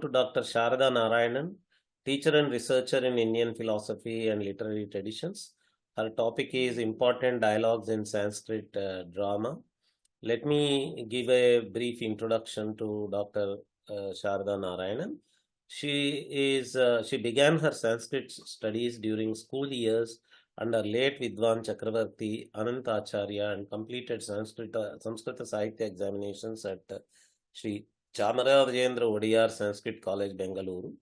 to Dr. Sharda Narayanan, teacher and researcher in Indian philosophy and literary traditions. Her topic is important dialogues in Sanskrit drama. Let me give a brief introduction to Dr. Sharda Narayanan. She began her Sanskrit studies during school years under late Vidwan Chakravarti Anantacharya and completed Samskrita Sahitya examinations at Sri Chamarajendra Odiyar Sanskrit College, Bengaluru.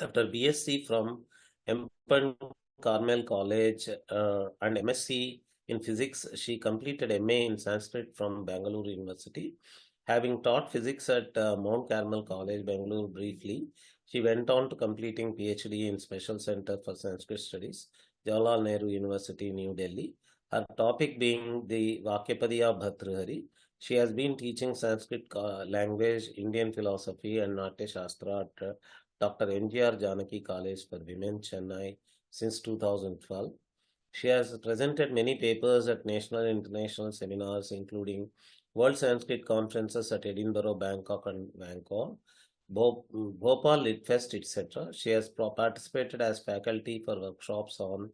After BSc from Empan Carmel College and MSc in physics, she completed MA in Sanskrit from Bangalore University. Having taught physics at Mount Carmel College, Bangalore briefly, she went on to completing PhD in Special Center for Sanskrit Studies, Jawaharlal Nehru University, New Delhi. Her topic being the Vakyapadiya Bhartrihari. She has been teaching Sanskrit language, Indian philosophy and Natya Shastra at Dr. NGR Janaki College for Women, Chennai since 2012. She has presented many papers at national and international seminars, including World Sanskrit conferences at Edinburgh, Bangkok and Bangkok, Bhopal Litfest, etc. She has participated as faculty for workshops on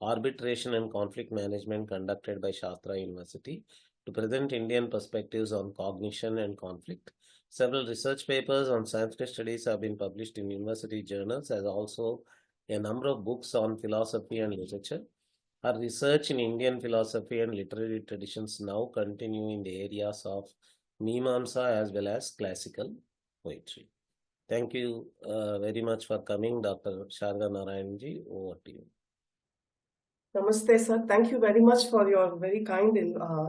arbitration and conflict management conducted by Shastra University to present Indian perspectives on cognition and conflict. Several research papers on Sanskrit studies have been published in university journals, as also a number of books on philosophy and literature. Her research in Indian philosophy and literary traditions now continue in the areas of Mimamsa as well as classical poetry. Thank you very much for coming, Dr. Sharda Narayanji. Over to you. Namaste, sir. Thank you very much for your very kind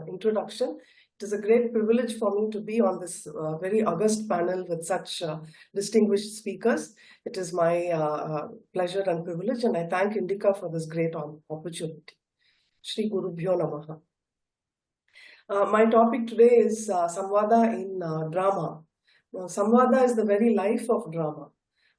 introduction. It is a great privilege for me to be on this very august panel with such distinguished speakers. It is my pleasure and privilege, and I thank INDICA for this great opportunity. Shri Gurubhyo Namaha. My topic today is Samvaada in drama. Now, Samvaada is the very life of drama.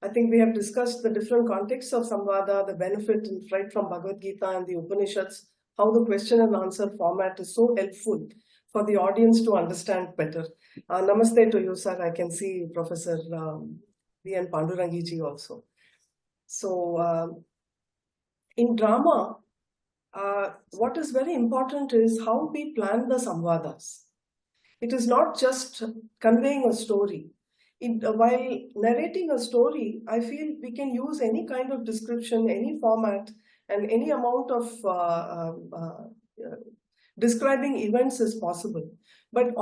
I think we have discussed the different contexts of Samvaada, the benefit right from Bhagavad Gita and the Upanishads, how the question and answer format is so helpful for the audience to understand better. Namaste to you, sir. I can see Professor V.N. Pandurangiji also. So, in drama, what is very important is how we plan the Samvadas. It is not just conveying a story. While narrating a story, I feel we can use any kind of description, any format, and any amount of describing events is possible. But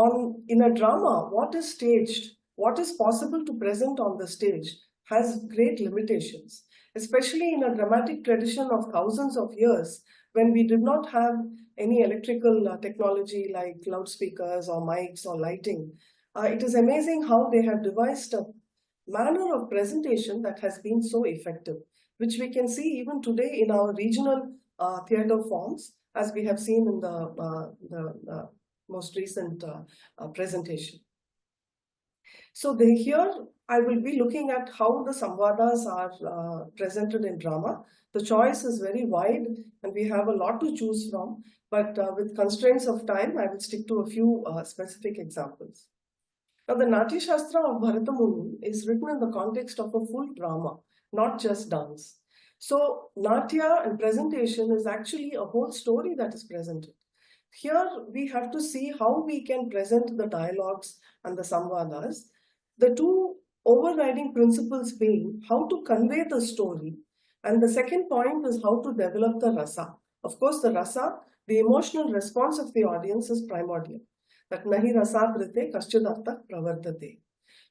in a drama, what is staged, what is possible to present on the stage has great limitations, especially in a dramatic tradition of thousands of years when we did not have any electrical technology like loudspeakers or mics or lighting. It is amazing how they have devised a manner of presentation that has been so effective, which we can see even today in our regional theatre forms, as we have seen in the most recent presentation. So here I will be looking at how the Samvadas are presented in drama. The choice is very wide and we have a lot to choose from, but with constraints of time, I will stick to a few specific examples. Now, the Natya Shastra of Bharata Muni is written in the context of a full drama, not just dance. So, Natya and presentation is actually a whole story that is presented. Here, we have to see how we can present the dialogues and the Samvadas. The two overriding principles being how to convey the story, and the second point is how to develop the rasa. Of course, the rasa, the emotional response of the audience, is primordial. That nahi rasa prite kaschadartha pravardate.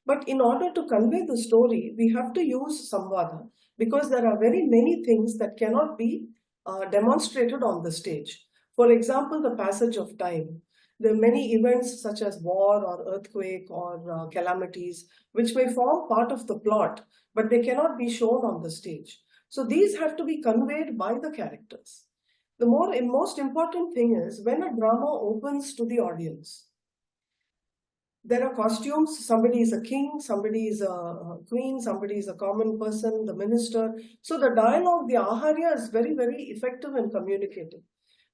But in order to convey the story, we have to use Samvada because there are very many things that cannot be demonstrated on the stage. For example, the passage of time. There are many events such as war or earthquake or calamities which may form part of the plot, but they cannot be shown on the stage. So these have to be conveyed by the characters. The most important thing is when a drama opens to the audience, there are costumes. Somebody is a king, somebody is a queen, somebody is a common person, the minister. So the dialogue, the aharya is very, very effective in communicating.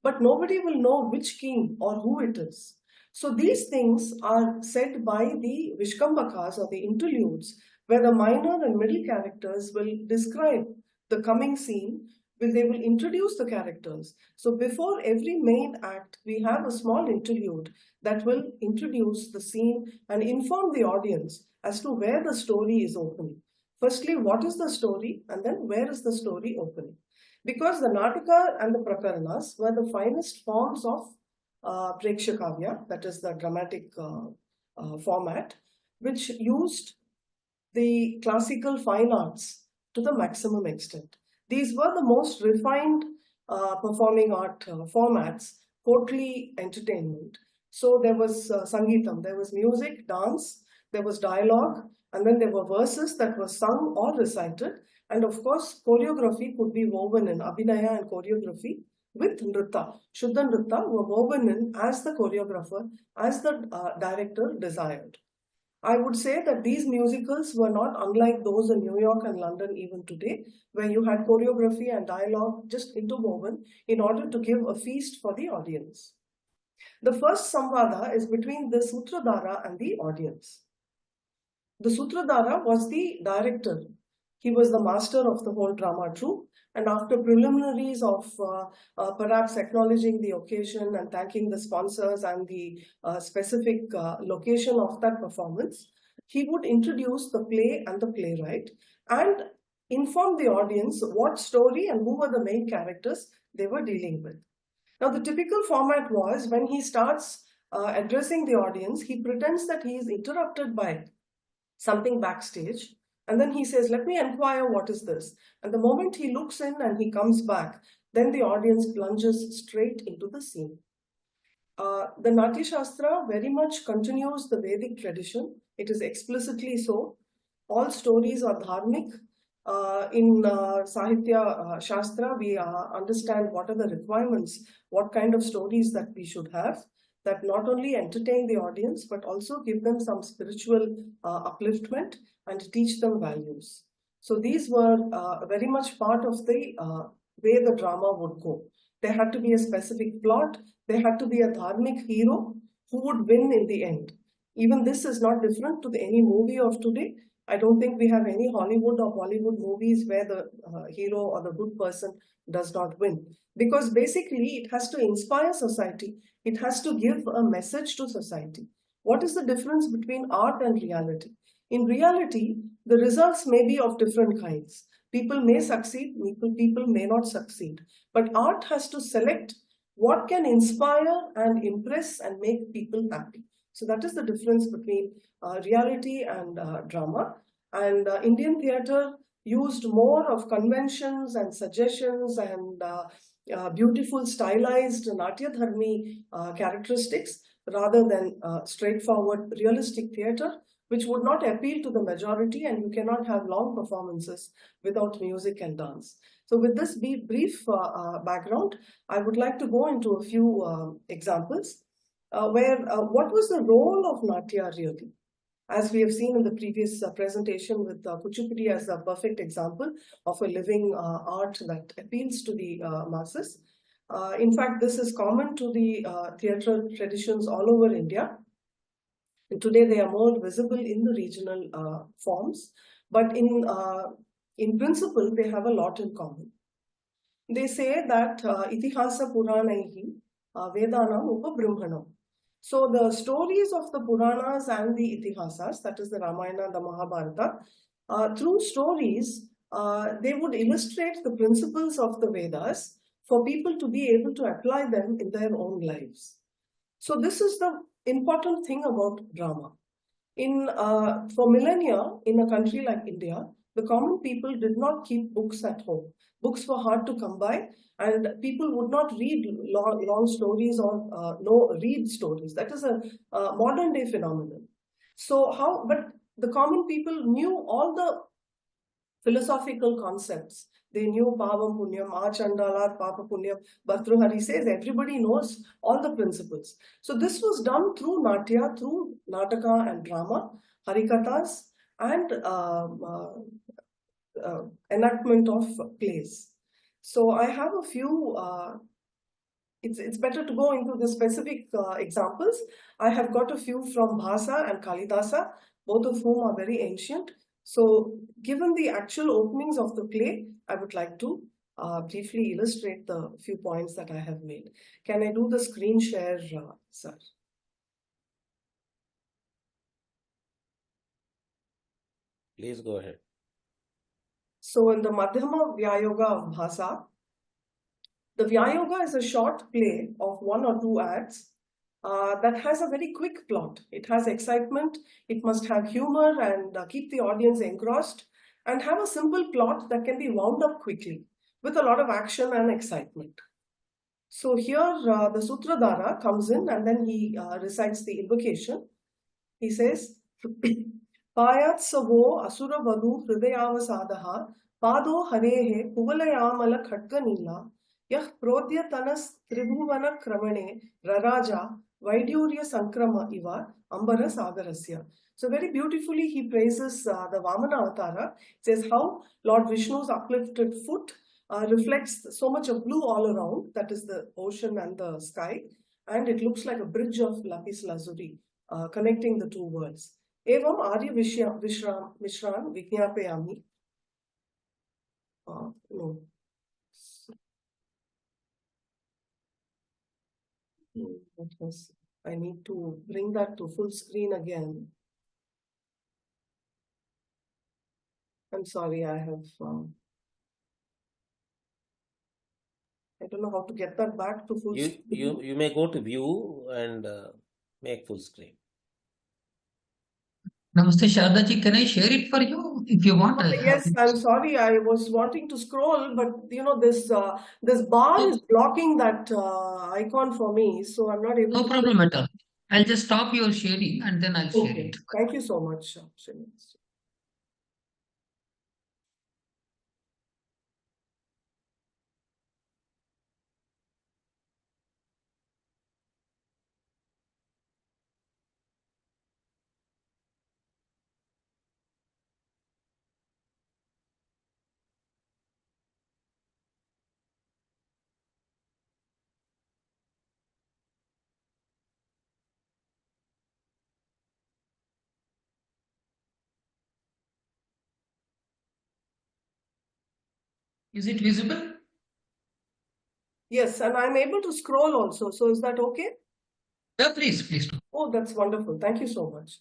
But nobody will know which king or who it is. So these things are said by the Vishkambakas or the interludes, where the minor and middle characters will describe the coming scene, where they will introduce the characters. So before every main act, we have a small interlude that will introduce the scene and inform the audience as to where the story is opening. Firstly, what is the story, and then where is the story opening? Because the Natika and the Prakaranas were the finest forms of Preksha Kavya, that is the dramatic format, which used the classical fine arts to the maximum extent. These were the most refined performing art formats, courtly entertainment. So there was Sangeetam, there was music, dance, there was dialogue, and then there were verses that were sung or recited. And of course, choreography could be woven in, Abhinaya and choreography with Nritta. Shuddha Nritta were woven in as the choreographer, as the director desired. I would say that these musicals were not unlike those in New York and London even today, where you had choreography and dialogue just interwoven in order to give a feast for the audience. The first Samvaada is between the Sutradhara and the audience. The Sutradhara was the director. He was the master of the whole drama troupe. And after preliminaries of perhaps acknowledging the occasion and thanking the sponsors and the specific location of that performance, he would introduce the play and the playwright and inform the audience what story and who were the main characters they were dealing with. Now, the typical format was when he starts addressing the audience, he pretends that he is interrupted by something backstage. And then he says, let me inquire, what is this? And the moment he looks in and he comes back, then the audience plunges straight into the scene. The Natya Shastra very much continues the Vedic tradition. It is explicitly so. All stories are dharmic. In Sahitya Shastra, we understand what are the requirements, what kind of stories that we should have, that not only entertain the audience, but also give them some spiritual upliftment and teach them values. So these were very much part of the way the drama would go. There had to be a specific plot. There had to be a dharmic hero who would win in the end. Even this is not different to any movie of today. I don't think we have any Hollywood or Bollywood movies where the hero or the good person does not win. Because basically it has to inspire society. It has to give a message to society. What is the difference between art and reality? In reality, the results may be of different kinds. People may succeed, people may not succeed. But art has to select what can inspire and impress and make people happy. So that is the difference between reality and drama. And Indian theatre used more of conventions and suggestions and beautiful stylized Natya Dharmi characteristics rather than straightforward realistic theatre, which would not appeal to the majority, and you cannot have long performances without music and dance. So with this brief background, I would like to go into a few examples where what was the role of Natya really? As we have seen in the previous presentation with Kuchipudi as a perfect example of a living art that appeals to the masses. In fact, this is common to the theatre traditions all over India. And today they are more visible in the regional forms, but in principle, they have a lot in common. They say that Itihasa Puranaihi Vedanam Upabrahmanam. So the stories of the Puranas and the Itihasas, that is the Ramayana, the Mahabharata, through stories, they would illustrate the principles of the Vedas for people to be able to apply them in their own lives. So this is the important thing about drama. For millennia, in a country like India, the common people did not keep books at home. Books were hard to come by, and people would not read long stories or read stories. That is a modern day phenomenon. So but the common people knew all the philosophical concepts. They knew Pavam Punyam, Achandalat, Papa Punyam. Bhartrihari says everybody knows all the principles. So this was done through Natya, through Nataka and drama, Harikathas, and enactment of plays. So I have a few, it's better to go into the specific examples. I have got a few from Bhasa and Kalidasa, both of whom are very ancient. So, given the actual openings of the play, I would like to briefly illustrate the few points that I have made. Can I do the screen share, sir? Please go ahead. So, in the Madhyama Vyayoga of Bhasa, the Vyayoga is a short play of 1 or 2 acts that has a very quick plot. It has excitement, it must have humor and keep the audience engrossed, and have a simple plot that can be wound up quickly with a lot of action and excitement. So here the Sutradhara comes in and then he recites the invocation. He says, Payat savo asura vadu hridayavasadaha pado harehe kuvalayamala khatganila yah prodya tanas tribhuvana kramane raraja vaidurya sankrama iva ambara sagarasya. So very beautifully he praises the Vamana Avatara. Says how Lord Vishnu's uplifted foot reflects so much of blue all around, that is the ocean and the sky, and it looks like a bridge of lapis lazuli connecting the two worlds. Evam Arya Mishran Vijnapayami. No. I need to bring that to full screen again. I'm sorry, I have. I don't know how to get that back to full screen. You may go to view and make full screen. Namaste, Sharda ji. Can I share it for you if you want? Yes, I'm sorry. I was wanting to scroll, but you know this this bar is blocking that icon for me, so I'm not able. No problem at all. I'll just stop your sharing and then I'll share it. Thank you so much, Srinivas. Is it visible? Yes, and I'm able to scroll also. So is that okay? Yeah, please. Oh, that's wonderful. Thank you so much.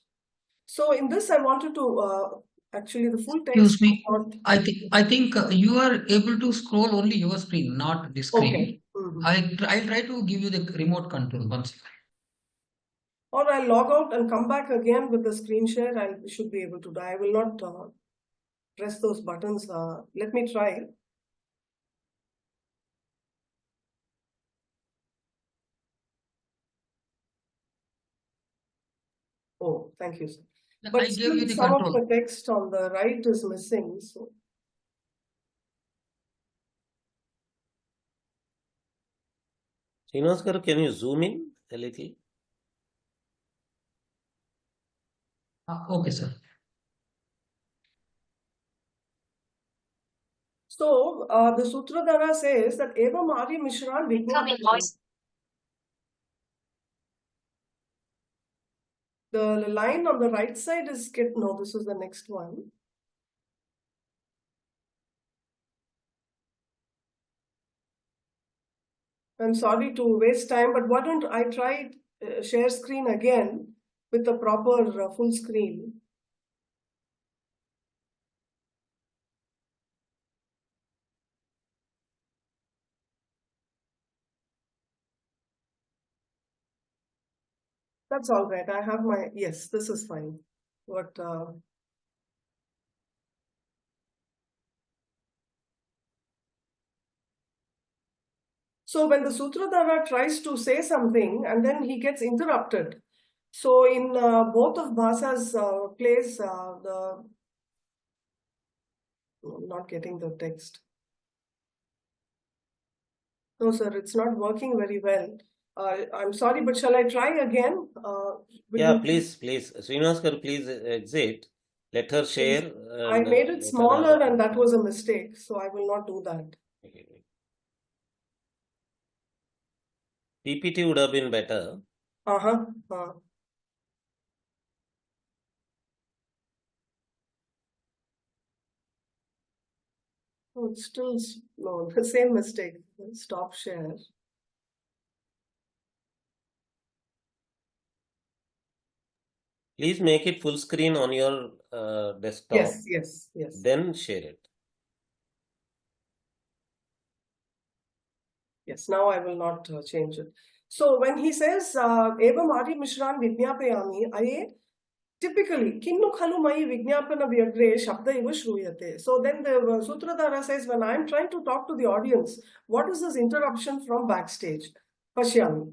So in this, I wanted to actually the full text. Excuse me. I think you are able to scroll only your screen, not the screen. Okay. I'll try to give you the remote control once. Or I'll log out and come back again with the screen share. I should be able to do. I will not press those buttons. Let me try. Oh, thank you, sir. But I gave still you the some control. of the text on the right is missing. So. Srinaskar, can you zoom in a little? Okay, sir. So the Sutradhara says that Evam Arya Mishran Vijnapayami. The line on the right side is no, this is the next one. I'm sorry to waste time, but why don't I try share screen again with the proper full screen. That's all right. I have my, yes, this is fine. But so when the Sutradhara tries to say something and then he gets interrupted. So in both of Bhasa's plays, I'm not getting the text. No, sir, it's not working very well. I'm sorry, but shall I try again? Yeah, please. Srinaskar, please exit. Let her share. I made it smaller and that was a mistake. So I will not do that. Okay. PPT would have been better. Oh, it's still no, the same mistake. Stop share. Please make it full screen on your desktop. Yes. Then share it. Yes, now I will not change it. So when he says, Evam Adi Mishran Vijnapayami, I typically, kinnu khalu mai vijnapana vyagre shabda iva shruyate. So then the Sutradhara says, when I'm trying to talk to the audience, what is this interruption from backstage? Pashyami.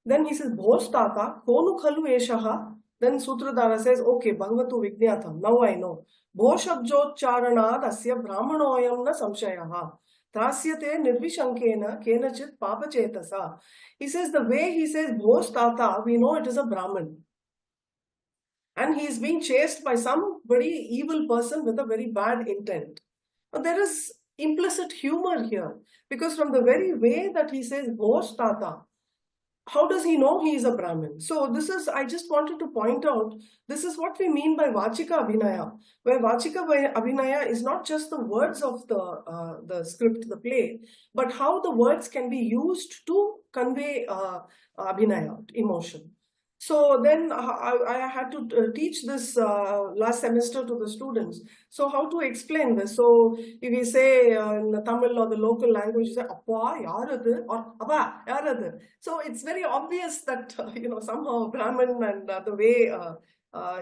Then he says, Bhos tata, konu khalu eshaha. Then Sutradhara says, okay, bhagavatu vijnatam. Now I know. Bho shabjotcharanad asya brahmanoyam na samshayaha. Trasyate nirvishankena kenachit papachetasa. He says, the way he says Bhos tata, we know it is a Brahmin. And he is being chased by somebody evil person with a very bad intent. But there is implicit humor here, because from the very way that he says Bhos tata, how does he know he is a Brahmin? So this is, I just wanted to point out, this is what we mean by Vachika Abhinaya, where Vachika Abhinaya is not just the words of the script, the play, but how the words can be used to convey Abhinaya, emotion. So then I had to teach this last semester to the students. So how to explain this? So if we say in the Tamil or the local language, you say, Appa, yaradu, or Abba, yaradu. So it's very obvious that, somehow Brahmin and the way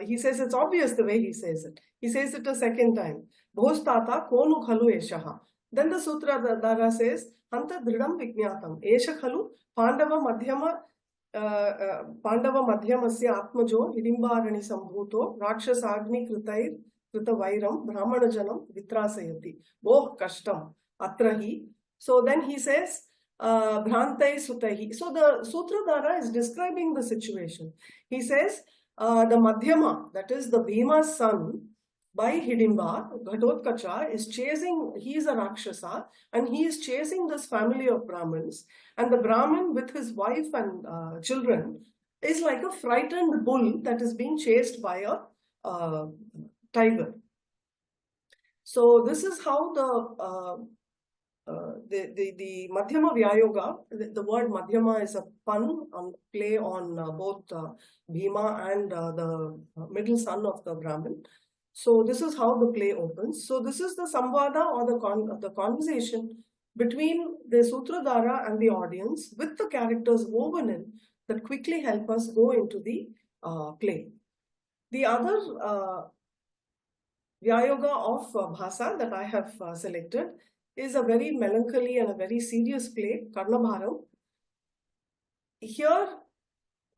he says, it's obvious the way he says it. He says it a second time. Bhos tata konu khalu eshaha. Then the Sutradhara says, Hanta dridam vijnatam. Esha khalu Pandava madhyama Pandava madhyamasya atmajo hidimbarani sambhuto rakshasagni krita vairam brahmana janam vitrasayati. Boh kashtam atrahi. So then he says, Bhrantai sutahi. So the Sutradhara is describing the situation. He says, the Madhyama, that is the Bhima's son, by Hidimba, Ghatotkacha is chasing, he is a Rakshasa, and he is chasing this family of Brahmins. And the Brahmin with his wife and children is like a frightened bull that is being chased by a tiger. So this is how the Madhyama Vyayoga, the word Madhyama is a pun, play on both Bhima and the middle son of the Brahmin. So this is how the play opens. So this is the Samvaada, or the conversation between the Sutradhara and the audience with the characters woven in that quickly help us go into the play. The other Vyayoga of Bhasa that I have selected is a very melancholy and a very serious play, Karnabharam. Here,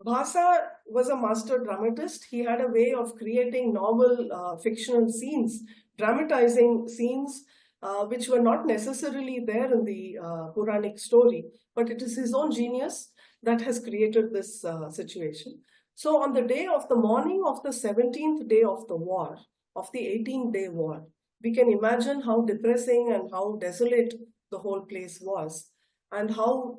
Bhasa was a master dramatist. He had a way of creating novel fictional scenes, dramatizing scenes which were not necessarily there in the Puranic story, but it is his own genius that has created this situation. So on the day of the morning of the 17th day of the war, of the 18th-day war, we can imagine how depressing and how desolate the whole place was, and how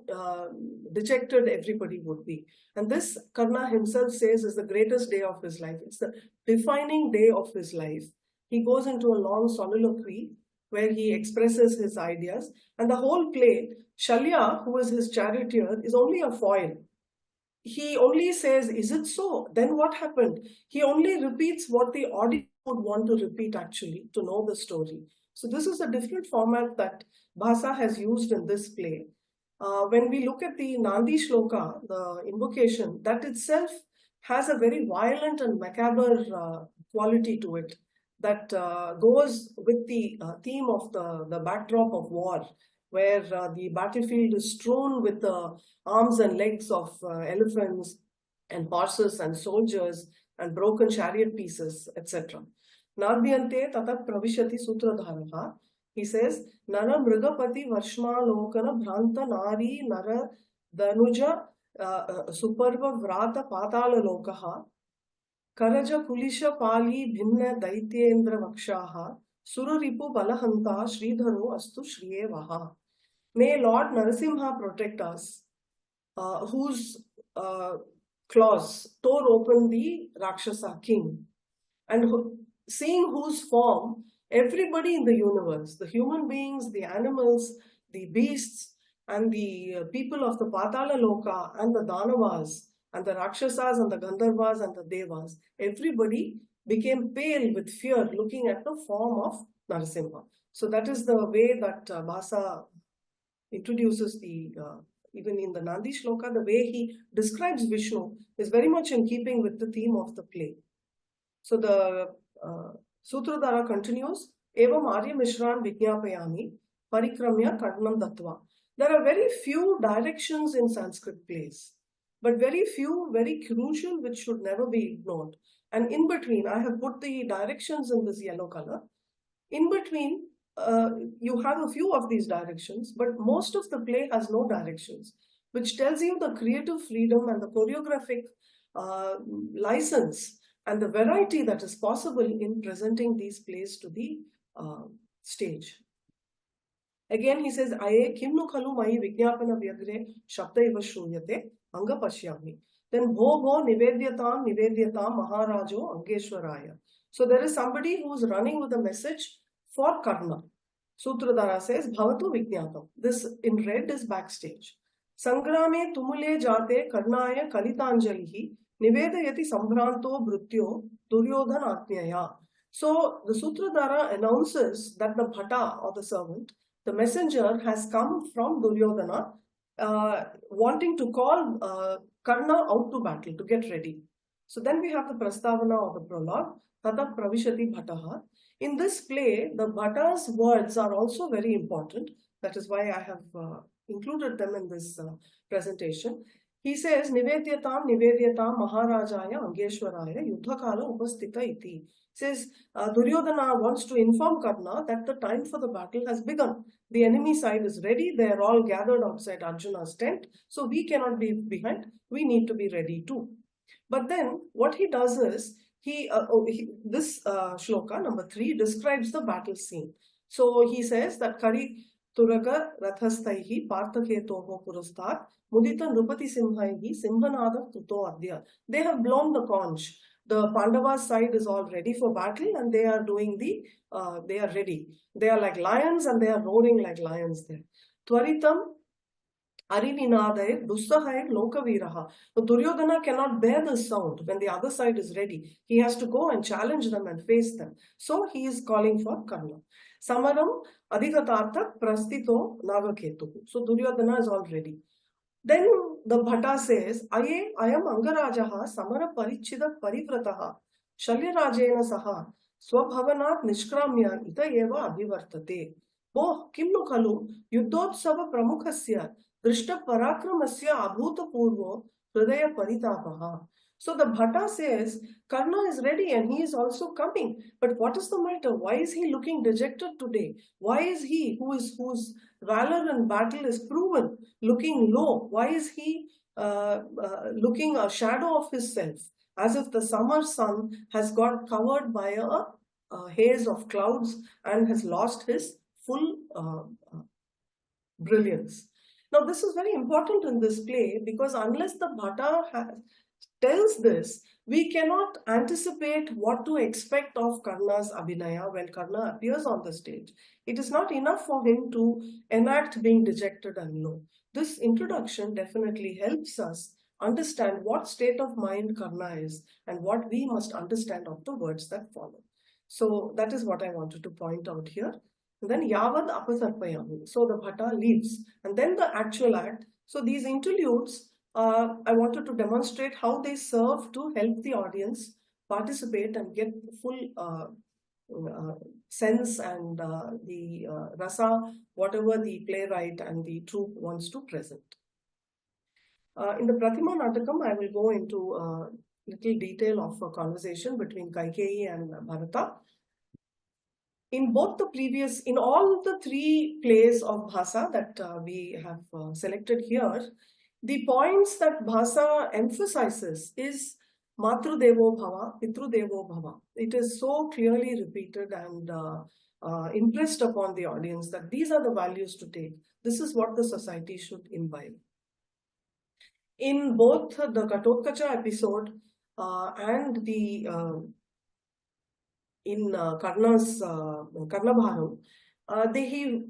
dejected everybody would be. And this, Karna himself says, is the greatest day of his life. It's the defining day of his life. He goes into a long soliloquy where he expresses his ideas, and the whole play, Shalya, who is his charioteer, is only a foil. He only says, is it so? Then what happened? He only repeats what the audience would want to repeat, actually, to know the story. So this is a different format that Bhasa has used in this play. When we look at the Nandi Shloka, the invocation, that itself has a very violent and macabre quality to it that goes with the theme of the backdrop of war, where the battlefield is strewn with the arms and legs of elephants and horses and soldiers and broken chariot pieces, etc. Nadyante tatat pravishati sutradharaha. He says, Nara Mrigapati Varshma Lokana Bhranta Nari Nara Danuja Suparva Vrata Patala Lokaha Karaja Kulisha Pali Bhinna Daityendra Vakshaha Suraripu Balahanta Sridharo Astu Shriye Vaha. May Lord Narasimha protect us, whose claws tore open the Rakshasa king, and seeing whose form Everybody in the universe, the human beings, the animals, the beasts, and the people of the Patala Loka, and the Danavas, and the Rakshasas, and the Gandharvas, and the Devas, everybody became pale with fear looking at the form of Narasimha. So that is the way that Bhasa introduces the, even in the Nandi Shloka, the way he describes Vishnu is very much in keeping with the theme of the play. So the Sutradhara continues, Evam Arya Mishran Vijnapayami Parikramya Karnam Dattva. There are very few directions in Sanskrit plays, but very few, very crucial, which should never be ignored. And in between, I have put the directions in this yellow color. In between, you have a few of these directions, but most of the play has no directions, which tells you the creative freedom and the choreographic license and the variety that is possible in presenting these plays to the stage. Again, he says, Aye kimnu khalu mai vijnapana vyagre shabdaiva shruyate anga pashyami. Then bho nivedyatam maharajo angeshwaraya. So there is somebody who is running with a message for Karna. Sutradhara says, Bhavatu Vijnapam. This in red is backstage. Sangrame tumule jate Karnaya Kalitanjalihi Nivedayati Sambhranto Bhrutyo Duryodhana Atnyaya. So the Sutradhara announces that the Bhata or the servant, the messenger, has come from Duryodhana, wanting to call Karna out to battle, to get ready. So then we have the Prastavana or the prologue, Tata Pravishati Bhataha. In this play, the Bhatta's words are also very important. That is why I have included them in this presentation. He says, Nivedyatam Maharajaya Angeshwaraya Yuddhakala Upastita Iti. Says, Duryodhana wants to inform Karna that the time for the battle has begun. The enemy side is ready. They are all gathered outside Arjuna's tent. So we cannot be behind. We need to be ready too. But then what he does is, this shloka, number 3, describes the battle scene. So he says that Kari Turaka Rathastaihi Parthaketoho Purastat Mudita Nrupati Simhaihi Simhanada Tuto Adya. They have blown the conch. The Pandavas side is all ready for battle, and they are doing they are ready. They are like lions and they are roaring like lions there. Tvaritam Arininadae Dussahai Lokaviraha. But Duryodhana cannot bear the sound when the other side is ready. He has to go and challenge them and face them. So he is calling for Karna. Samaram Adhikatartha Prastito Nagaketu. So Duryodhana is all ready. Then the Bhatta says, Aye, I am Angarajaha Samara Parichida Parivrataha Shalyarajena Saha Swabhavanat Nishkramya Ita Eva Abhivartate. Boh Kimnu Khalu Yuddhotsava Pramukhasya Drishta Parakramasya Abhuta Purvo Hridaya Paritapaha. So the Bhatta says, Karna is ready and he is also coming. But what is the matter? Why is he looking dejected today? Why is he, whose valor in battle is proven, looking low? Why is he looking a shadow of himself, as if the summer sun has got covered by a haze of clouds and has lost his full brilliance? Now, this is very important in this play, because unless the Bhatta tells this, we cannot anticipate what to expect of Karna's Abhinaya when Karna appears on the stage. It is not enough for him to enact being dejected and low. This introduction definitely helps us understand what state of mind Karna is and what we must understand of the words that follow. So that is what I wanted to point out here. And then Yavad Apasarpayami. So the Bhatta leaves. And then the actual act. So these interludes, I wanted to demonstrate how they serve to help the audience participate and get full sense and the rasa, whatever the playwright and the troupe wants to present. In the Pratima Natakam, I will go into little detail of a conversation between Kaikeyi and Bharata. In both the previous, in all the 3 plays of Bhasa that we have selected here, the points that Bhasa emphasizes is Matru Devo Bhava, Pitru Devo Bhava. It is so clearly repeated and impressed upon the audience that these are the values to take. This is what the society should imbibe. In both the Katotkacha episode and the in Karna's Karnabharam, he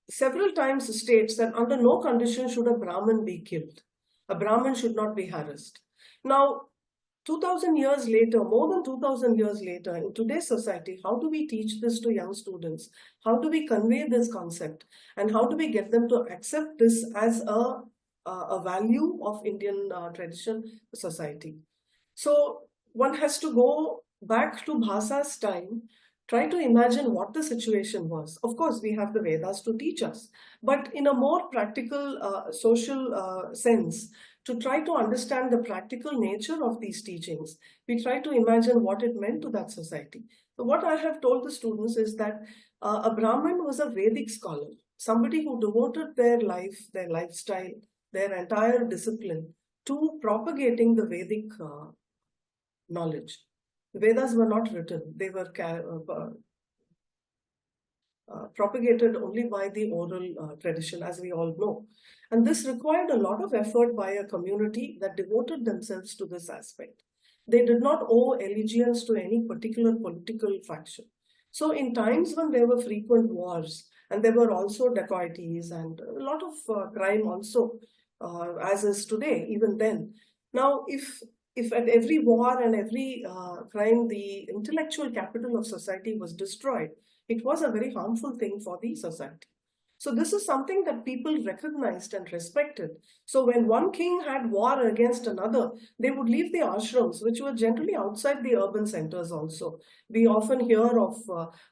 several times states that under no condition should a Brahmin be killed. A Brahmin should not be harassed. Now, 2000 years later, more than 2000 years later, in today's society, how do we teach this to young students? How do we convey this concept? And how do we get them to accept this as a value of Indian tradition society? So one has to go back to Bhasa's time, try to imagine what the situation was. Of course, we have the Vedas to teach us, but in a more practical social sense, to try to understand the practical nature of these teachings, we try to imagine what it meant to that society. So what I have told the students is that a Brahmin was a Vedic scholar, somebody who devoted their life, their lifestyle, their entire discipline to propagating the Vedic knowledge. The Vedas were not written, they were propagated only by the oral tradition, as we all know. And this required a lot of effort by a community that devoted themselves to this aspect. They did not owe allegiance to any particular political faction. So in times when there were frequent wars, and there were also dacoities and a lot of crime also, as is today, even then. Now, if at every war and every crime, the intellectual capital of society was destroyed, it was a very harmful thing for the society. So this is something that people recognized and respected. So when one king had war against another, they would leave the ashrams, which were generally outside the urban centers also. We often hear of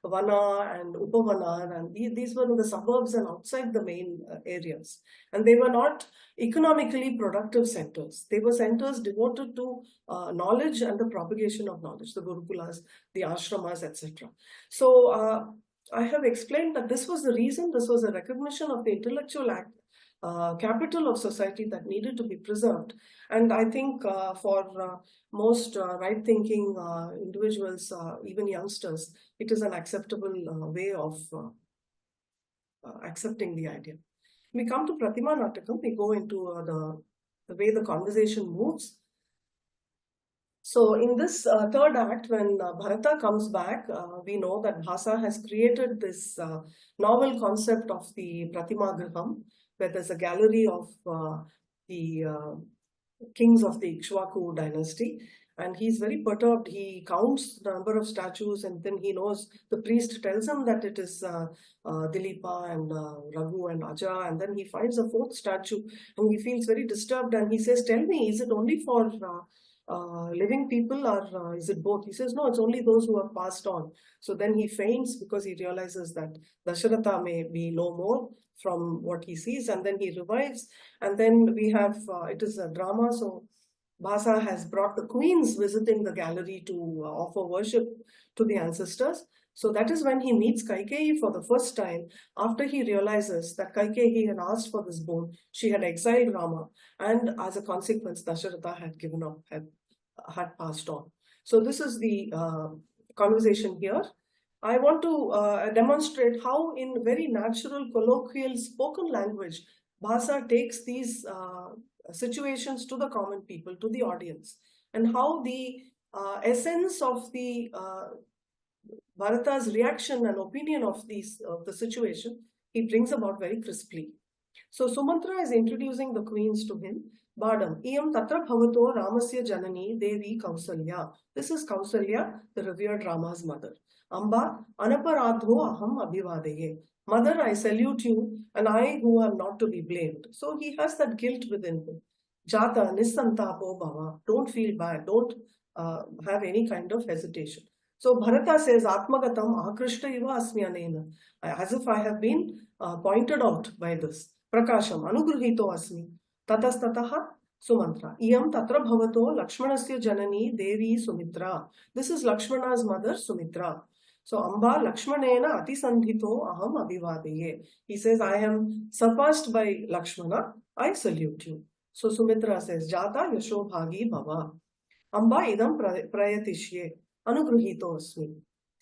Vana and Upavana, and these were in the suburbs and outside the main areas. And they were not economically productive centers. They were centers devoted to knowledge and the propagation of knowledge, the gurukulas, the ashramas, etc. So I have explained that this was the reason, this was a recognition of the intellectual capital of society that needed to be preserved. And I think for most right-thinking individuals, even youngsters, it is an acceptable way of accepting the idea. We come to Pratima Natakam, we go into the way the conversation moves. So in this third act, when Bharata comes back, we know that Bhasa has created this novel concept of the Pratima Griham, where there's a gallery of the kings of the Ikshvaku dynasty. And he's very perturbed. He counts the number of statues, and then he knows, the priest tells him that it is Dilipa and Raghu and Aja, and then he finds a fourth statue, and he feels very disturbed, and he says, tell me, is it only for living people, or is it both? He says, no, it's only those who have passed on. So then he faints because he realizes that Dasharatha may be no more from what he sees, and then he revives. And then we have, it is a drama, so Bhasa has brought the queens visiting the gallery to offer worship to the ancestors. So that is when he meets Kaikeyi for the first time, after he realizes that Kaikeyi had asked for this boon. She had exiled Rama, and as a consequence, Dasharatha had given up, had passed on. So this is the conversation here. I want to demonstrate how in very natural, colloquial, spoken language, Bhasa takes these situations to the common people, to the audience, and how the essence of the Bharata's reaction and opinion of the situation, he brings about very crisply. So Sumantra is introducing the queens to him. Badam, Iyam Tatra Bhavato Ramasya Janani Devi Kausalya. This is Kausalya, the revered Rama's mother. Amba, Anaparadho Aham Abhivadeye. Mother, I salute you, and I who am not to be blamed. So he has that guilt within him. Jata Nisantapo Bhava. Don't feel bad. Don't have any kind of hesitation. So Bharata says, Atmagatam Akrishta Iva Asmyanena. As if I have been pointed out by this. Prakasham Anugrihito Asmi. Tatastataha Sumantra. Iyam Tatra Bhavato Lakshmanasya Janani Devi Sumitra. This is Lakshmana's mother, Sumitra. So Amba Lakshmanena Atisandhito Aham Abhivadeye. He says, I am surpassed by Lakshmana. I salute you. So Sumitra says, Jata Yasho Bhagi Bhava. Amba Idam Prayatishye. Anugrihito Asmi.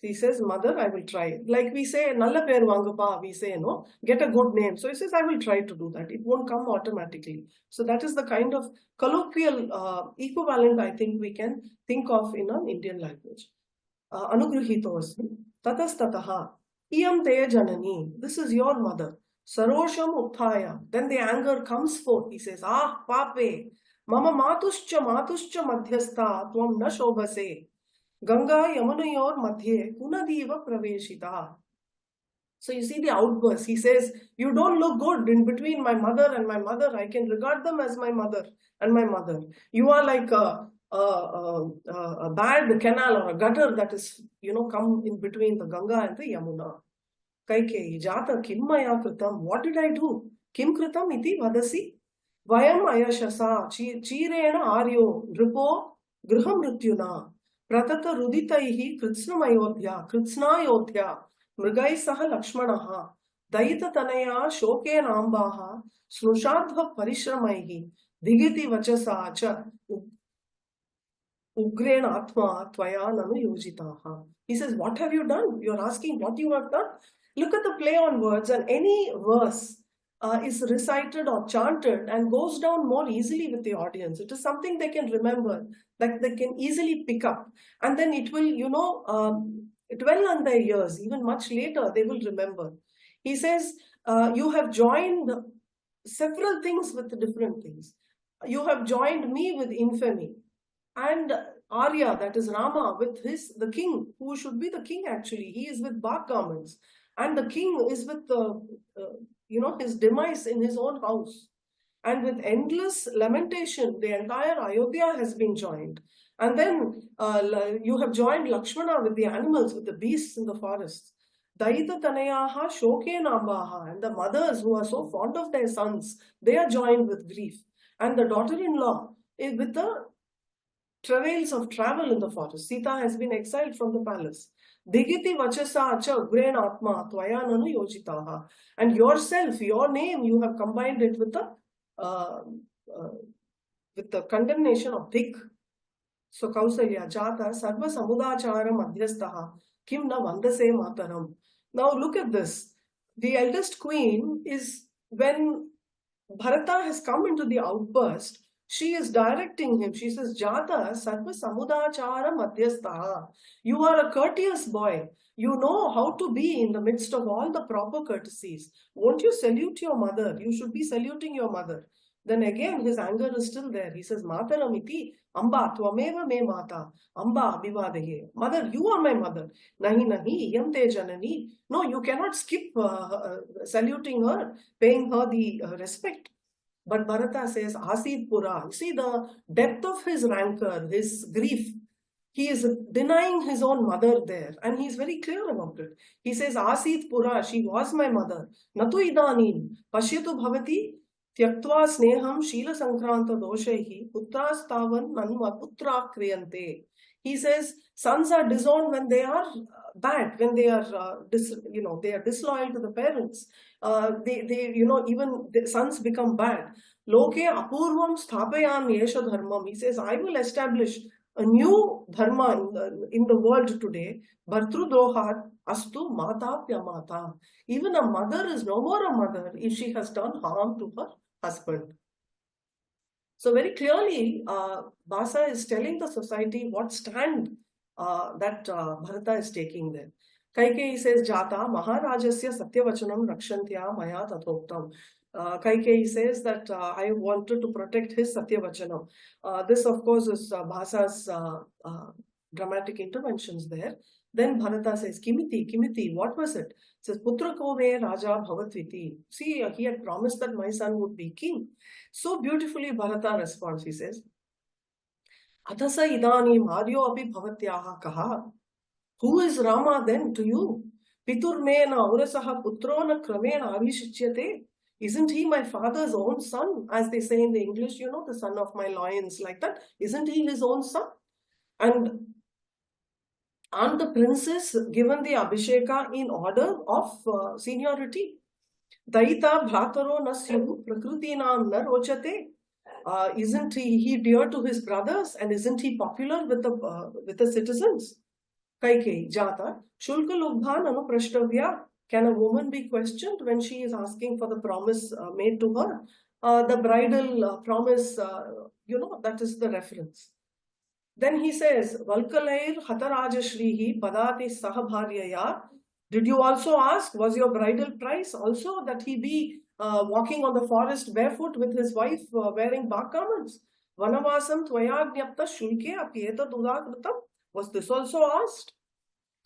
He says, Mother, I will try. Like we say, Nalla Per Vangapa, we say, no, get a good name. So he says, I will try to do that. It won't come automatically. So that is the kind of colloquial equivalent I think we can think of in an Indian language. Anugrihitosmi tatastataha iyam te janani. This is your mother. Sarosham utthaya. Then the anger comes forth. He says, ah, pape, mama matuscha madhyastha tvam na shobhase. Ganga yamunayor madhye kunadiva praveshita. So you see the outburst. He says, you don't look good in between my mother and my mother. I can regard them as my mother and my mother. You are like a bad canal or a gutter that is, come in between the Ganga and the Yamuna. Kaikeyi jata kim maya kritam. What did I do? Kim kritam iti vadasi. Vayam ayashasa chirena aryo ripo griham mrityuna. Pratata ruditaihi kritsnayodhya. Mrigai saha lakshmanaha. Daita tanaya shoke nambaha. Snushadva parishramaihi. Digiti vachasa cha. Ugrena atma tvaya nanu yojitaha. He says, what have you done? You're asking what you have done? Look at the play on words, and any verse is recited or chanted and goes down more easily with the audience. It is something they can remember, that they can easily pick up. And then it will, dwell on their ears. Even much later, they will remember. He says, you have joined several things with different things. You have joined me with infamy. And Arya, that is Rama, with the king, who should be the king actually. He is with bark garments. And the king is with his demise in his own house. And with endless lamentation, the entire Ayodhya has been joined. And then you have joined Lakshmana with the animals, with the beasts in the forests. Daita tanayaha shoke nambaha. And the mothers who are so fond of their sons, they are joined with grief. And the daughter-in-law is with the travails of travel in the forest. Sita has been exiled from the palace. Digiti vachasa acha ugrain atma tvaya nanu yojitaha. And yourself, your name, you have combined it with the condemnation of Dik. So Kausalya jata sarva samudachara madhyastaha kim na vandase mataram. Now look at this. The eldest queen is, when Bharata has come into the outburst, she is directing him. She says, Jata sarva samudachara madhyastaha. You are a courteous boy. You know how to be in the midst of all the proper courtesies. Won't you salute your mother? You should be saluting your mother. Then again, his anger is still there. He says, Mataramiti, Amba, Tvameva me mata, Amba abhivadehe. Mother, you are my mother. Nahi nahi, iyam te janani. No, you cannot skip saluting her, paying her the respect. But Bharata says, Asid Pura. You see the depth of his rancor, his grief. He is denying his own mother there. And he is very clear about it. He says, Asid Pura, she was my mother. Natu idanin, pashyatu bhavati, tyaktva sneham shila sankranta doshehi, putras tavan nanma putra kriyante. He says, sons are disowned when they are bad, when they are, they are disloyal to the parents. Even the sons become bad. Loke apurvam sthapayam yesha dharmam. He says, I will establish a new dharma in the world today. Bhartru dohat astu mata pyamata. Even a mother is no more a mother if she has done harm to her husband. So very clearly, Basa is telling the society what stand that Bharata is taking there. Kaikeyi says, Jata Maharajasya Satyavachanam Rakshantya Maya Tathoktam. Kaikeyi says that I wanted to protect his Satyavachanam. This, of course, is Bhasa's dramatic interventions there. Then Bharata says, Kimiti, what was it? It says, Putra kove Raja Bhavatviti. See, he had promised that my son would be king. So beautifully Bharata responds, he says, Adasa idani Mario api bhavatyaha kaha. Who is Rama then to you? Piturmena aurasaha putrona kramena avishichyate. Isn't he my father's own son? As they say in the English, the son of my loins, like that. Isn't he his own son? And aren't the princes given the Abhisheka in order of seniority? Daita bhrataro nasyu prakrutinam na rochate. Isn't he dear to his brothers, and isn't he popular with the citizens? Kaikeyi jata shulka lubdhan anuprashtavya. Can a woman be questioned when she is asking for the promise made to her? The bridal promise, that is the reference. Then he says, Valkalair Hatarajashrihi Padati Sahabharyaya. Did you also ask, was your bridal price also that he be walking on the forest barefoot with his wife wearing bark garments? Vanavasam Tvayagnyapta Shulke Apyeta Dudakritam. Was this also asked?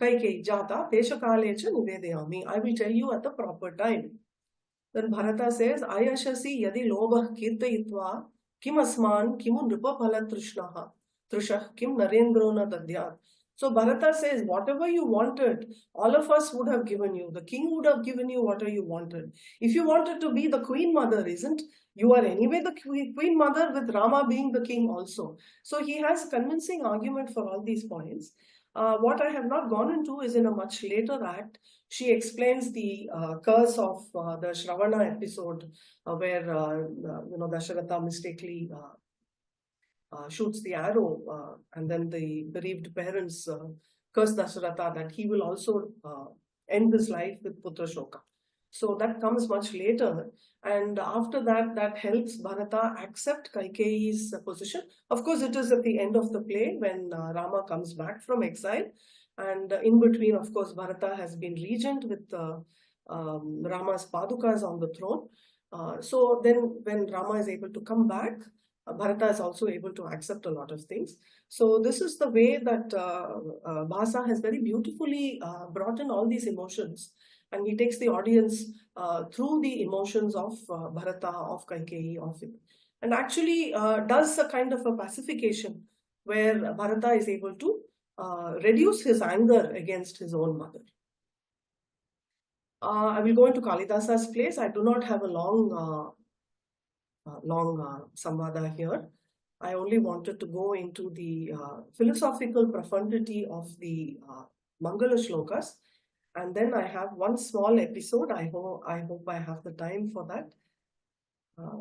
Kaikeyi Jata Peshakalecha Nivedayami. I will tell you at the proper time. Then Bharata says, Ayashasi Yadi Lobah Kirtayitva Kim Asman Kimu Nripaphala Trishnaha Trishah Kim Narendrona Dadyat. So Bharata says, whatever you wanted, all of us would have given you. The king would have given you whatever you wanted. If you wanted to be the queen mother, isn't you are anyway the queen mother with Rama being the king also. So he has a convincing argument for all these points. What I have not gone into is in a much later act. She explains the curse of the Shravana episode where Dasharatha mistakenly shoots the arrow and then the bereaved parents curse Dasharatha that he will also end his life with Putra Shoka. So that comes much later, and after that, that helps Bharata accept Kaikeyi's position. Of course, it is at the end of the play when Rama comes back from exile, and in between, of course, Bharata has been regent with Rama's Padukas on the throne. So then when Rama is able to come back, Bharata is also able to accept a lot of things. So this is the way that Bhasa has very beautifully brought in all these emotions. And he takes the audience through the emotions of Bharata, of Kaikeyi, of it. And actually does a kind of a pacification where Bharata is able to reduce his anger against his own mother. I will go into Kalidasa's place. I do not have a long Samvaada here. I only wanted to go into the philosophical profundity of the Mangala Shlokas. And then I have one small episode. I hope I have the time for that.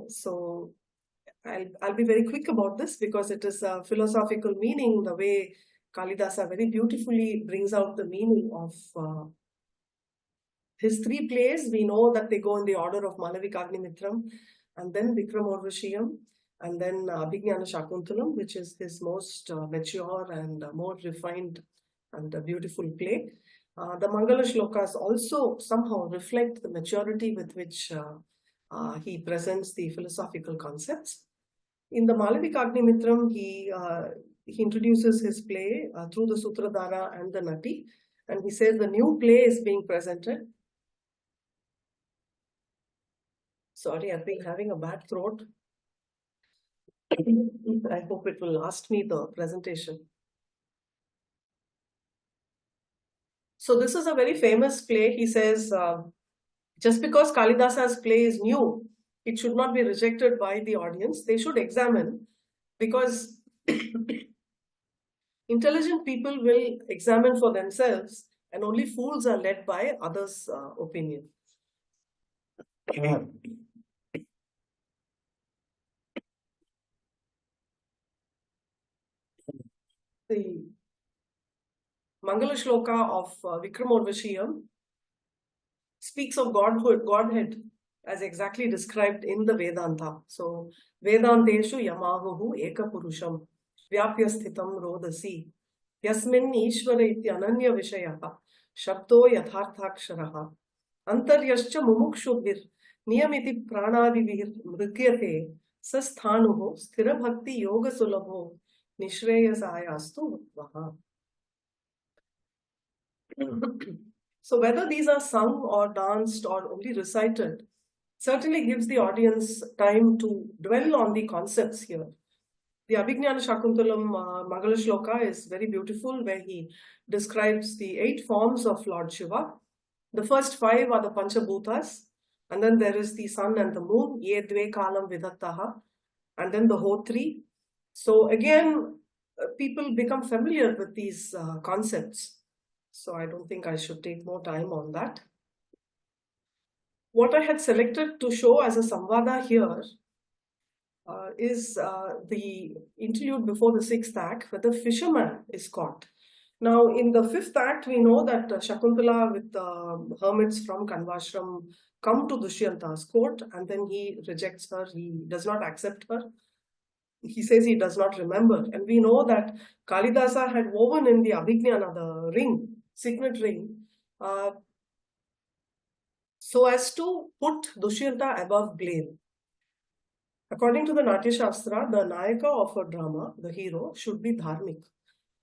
So I'll be very quick about this because it is a philosophical meaning, the way Kalidasa very beautifully brings out the meaning of his three plays. We know that they go in the order of Malavikagnimitram, and then Vikramorvashiyam, and then Abhignana Shakuntalam, which is his most mature and more refined and beautiful play. The Mangala Shlokas also somehow reflect the maturity with which he presents the philosophical concepts. In the Malavikagnimitram, he introduces his play through the Sutradhara and the Nati, and he says the new play is being presented. Sorry, I've been having a bad throat. I hope it will last me the presentation. So this is a very famous play. He says, just because Kalidasa's play is new, it should not be rejected by the audience. They should examine, because intelligent people will examine for themselves, and only fools are led by others' opinion. The Mangala Shloka of Vikramorvashiyam speaks of Godhead as exactly described in the Vedanta. So, Vedanteshu Yamahuhu Eka Purusham Vyapya Sthitam Rodasi Yasmin Ishvara Ityananya Vishayaha Shabdo Yatharthaksharaha Antaryascha Mumukshubhir Niyamiti Pranadivir Mrityate Sasthanuho Sthira Bhakti Yoga Sulabho Nishreyasayastu Vaha. So whether these are sung or danced or only recited, certainly gives the audience time to dwell on the concepts here. The Abhignana Shakuntalam Mangala Shloka is very beautiful, where he describes the 8 forms of Lord Shiva. The first 5 are the Panchabhutas, and then there is the sun and the moon, Ye Dve Kalam Vidattaha, and then the Hotri. So again, people become familiar with these concepts. So I don't think I should take more time on that. What I had selected to show as a Samvaada here is the interlude before the 6th act, where the fisherman is caught. Now, in the 5th act, we know that Shakuntala with the hermits from Kanvashram come to Dushyanta's court, and then he rejects her, he does not accept her. he says he does not remember. And we know that Kalidasa had woven in the Abhignana, the ring, signet ring, so as to put Dushyanta above blame. According to the Natya Shastra, the Nayaka of a drama, the hero, should be dharmic.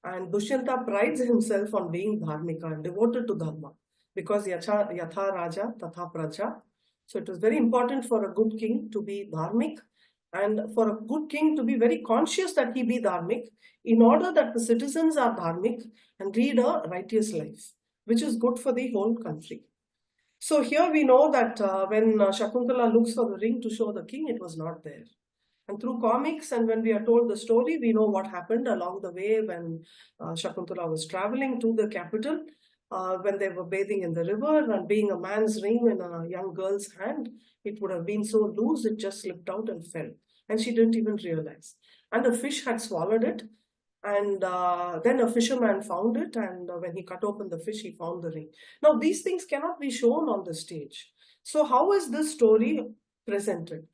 And Dushyanta prides himself on being dharmika and devoted to dharma, because yatha raja tatha praja. So it was very important for a good king to be dharmic, and for a good king to be very conscious that he be dharmic, in order that the citizens are dharmic and lead a righteous life, which is good for the whole country. So here we know that when Shakuntala looks for the ring to show the king, it was not there. And through comics, and when we are told the story, we know what happened along the way when Shakuntala was traveling to the capital, when they were bathing in the river, and being a man's ring in a young girl's hand, it would have been so loose, it just slipped out and fell. And she didn't even realize. And a fish had swallowed it. And then a fisherman found it, and when he cut open the fish, he found the ring. Now, these things cannot be shown on the stage. So how is this story presented?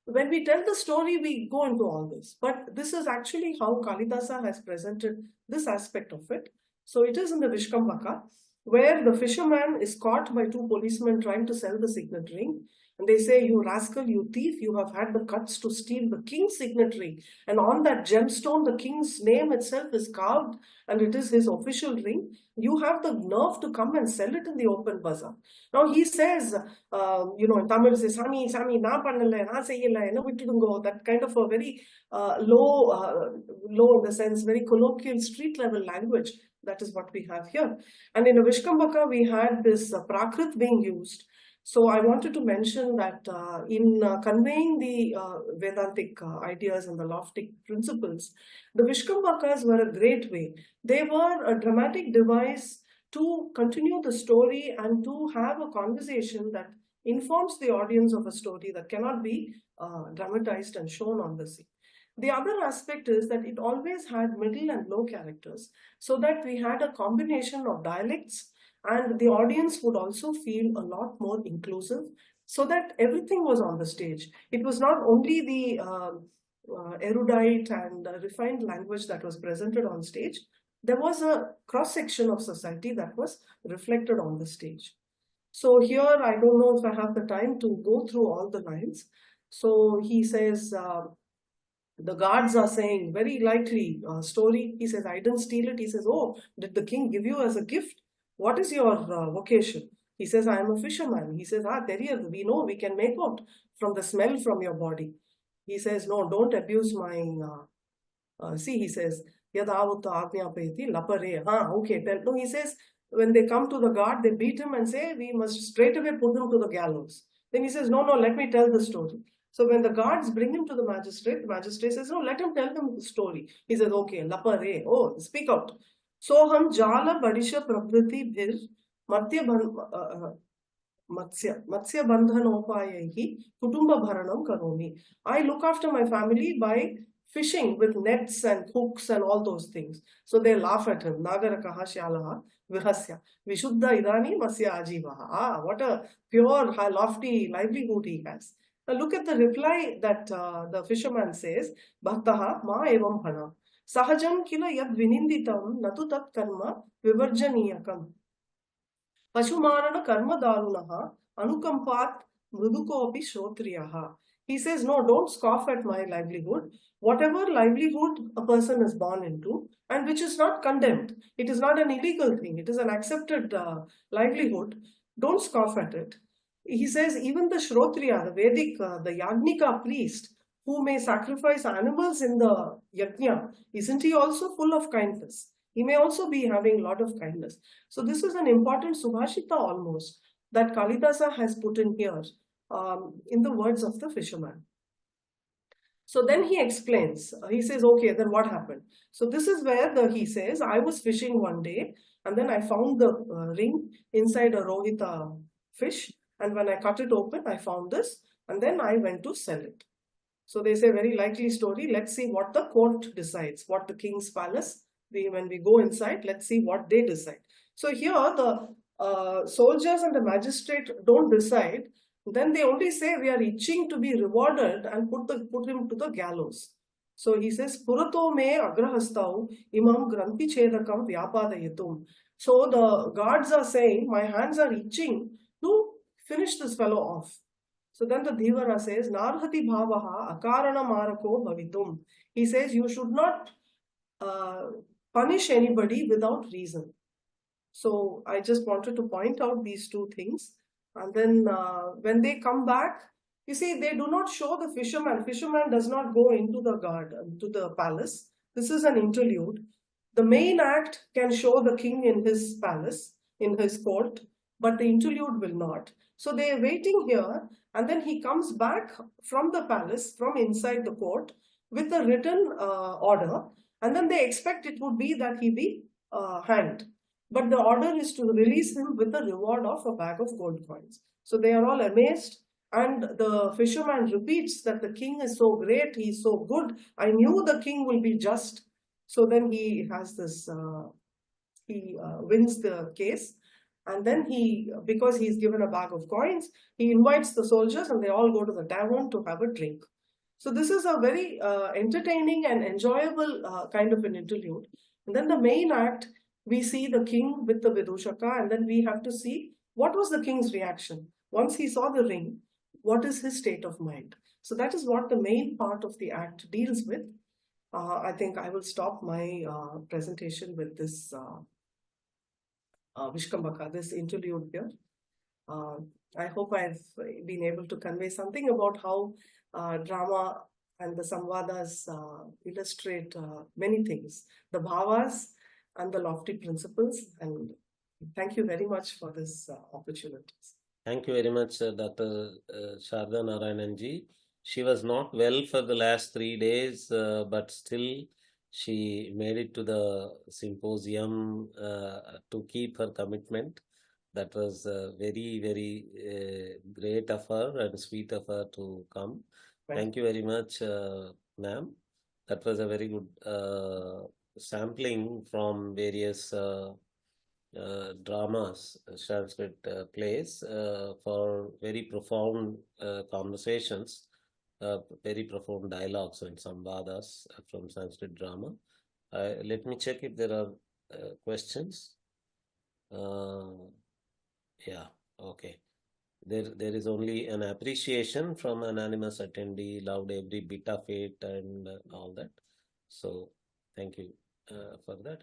When we tell the story, we go into all this. But this is actually how Kalidasa has presented this aspect of it. So it is in the Vishkambaka, where the fisherman is caught by two policemen trying to sell the signet ring. And they say, you rascal, you thief, you have had the guts to steal the king's signet ring. And on that gemstone, the king's name itself is carved, and it is his official ring. You have the nerve to come and sell it in the open bazaar. Now he says, in Tamil, says, Sami, na pannala, na seyyala, vittudungo, that kind of a very low in the sense, very colloquial street level language. That is what we have here. And in a Vishkambaka, we had this Prakrit being used. So I wanted to mention that in conveying the Vedantic ideas and the lofty principles, the Vishkambakas were a great way. They were a dramatic device to continue the story and to have a conversation that informs the audience of a story that cannot be dramatized and shown on the scene. The other aspect is that it always had middle and low characters, so that we had a combination of dialects, and the audience would also feel a lot more inclusive, so that everything was on the stage. It was not only the erudite and refined language that was presented on stage. There was a cross-section of society that was reflected on the stage. So here, I don't know if I have the time to go through all the lines. So he says, the guards are saying, very likely story. He says, I didn't steal it. He says, oh, did the king give you as a gift? What is your vocation? He says, I am a fisherman. He says, we know, we can make out from the smell from your body. He says, no, don't abuse my, he says, lapare. Okay, no, he says, when they come to the guard, they beat him and say, we must straight away put him to the gallows. Then he says, no, let me tell the story. So when the guards bring him to the magistrate says, no, let him tell them the story. He says, okay, lapare, oh, speak out. Soham jala badisha pravriti bhir matsya bandhanopayahi kutumba bharanam karomi. I look after my family by fishing with nets and hooks and all those things. So they laugh at him. Nagarakaha shyalaha vihasya vishuddha idani masya ajivaha. What a pure, high, lofty livelihood he has. Now look at the reply that the fisherman says, Bhaktaha ma evam bhana. Sahajam kila yad vininditam natu tat karma vivarjaniyakam. Pashumarana karma darunaha anukampat mrudukopi shrotriyaha. He says, no, don't scoff at my livelihood. Whatever livelihood a person is born into, and which is not condemned, it is not an illegal thing, it is an accepted livelihood, don't scoff at it. He says, even the Shrotriya, the Vedic, the Yagnika priest, who may sacrifice animals in the yajna, isn't he also full of kindness? He may also be having a lot of kindness. So this is an important subhashita almost that Kalidasa has put in here in the words of the fisherman. So then he explains, he says, okay, then what happened? So this is where he says, I was fishing one day and then I found the ring inside a Rohita fish. And when I cut it open, I found this, and then I went to sell it. So they say, very likely story. Let's see what the court decides, what the king's palace, when we go inside, let's see what they decide. So here, the soldiers and the magistrate don't decide. Then they only say, we are itching to be rewarded and put him to the gallows. So he says, Purato me agrahastau imam granthi chedakam vyapadayatum. So the guards are saying, my hands are itching to finish this fellow off. So then the Dhivara says, Narhati bhavaha akarana marako bhavitum. He says, you should not punish anybody without reason. So I just wanted to point out these two things. And then when they come back, you see, they do not show the fisherman. Fisherman does not go into the garden, to the palace. This is an interlude. The main act can show the king in his palace, in his court, but the interlude will not. So they are waiting here, and then he comes back from the palace, from inside the court, with a written order, and then they expect it would be that he be hanged. But the order is to release him with a reward of a bag of gold coins. So they are all amazed. And the fisherman repeats that the king is so great, he is so good. I knew the king will be just. So then he has this, he wins the case. And then because he's given a bag of coins, he invites the soldiers and they all go to the tavern to have a drink. So this is a very entertaining and enjoyable kind of an interlude. And then the main act, we see the king with the Vidushaka, and then we have to see what was the king's reaction. Once he saw the ring, what is his state of mind? So that is what the main part of the act deals with. I think I will stop my presentation with this Vishkambaka, this interlude here. I hope I've been able to convey something about how drama and the Samvaadas illustrate many things, the bhavas and the lofty principles. And thank you very much for this opportunity. Thank you very much, Dr. Sharda Narayananji. She was not well for the last 3 days, but still she made it to the symposium to keep her commitment. That was very, very great of her and sweet of her to come. Thank you very much, ma'am. That was a very good sampling from various dramas, Sanskrit plays for very profound conversations, very profound dialogues and samvadas from Sanskrit drama. Let me check if there are questions. Yeah, okay. There is only an appreciation from anonymous attendee, loved every bit of it and all that. So thank you for that.